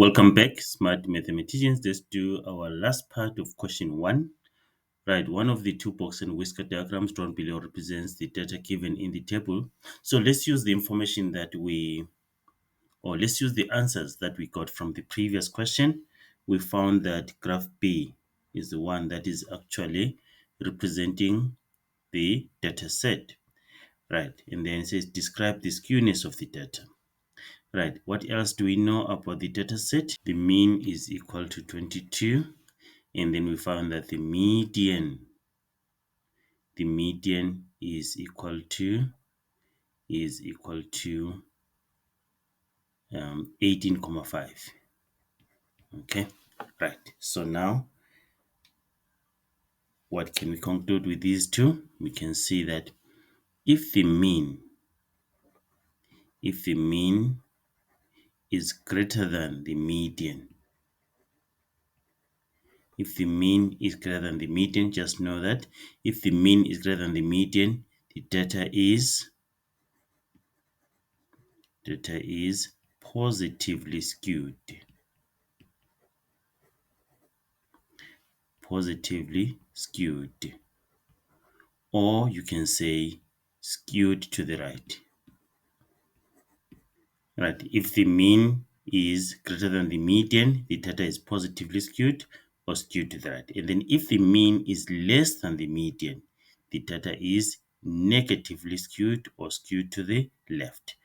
Welcome back, smart mathematicians. Let's do our last part of question 1. Right, one of the two box and whisker diagrams drawn below represents the data given in the table. So let's use the information that let's use the answers that we got from the previous question. We found that graph B is the one that is actually representing the data set. Right, and then it says describe the skewness of the data. Right, what else do we know about the data set? The mean is equal to 22, and then we found that the median is equal to 18.5. Okay, right. So now what can we conclude with these two? We can see that if the mean is greater than the median, just know that if the mean is greater than the median, the data is positively skewed. Or you can say skewed to the right. Right, if the mean is greater than the median, the data is positively skewed or skewed to the right. And then if the mean is less than the median, the data is negatively skewed or skewed to the left.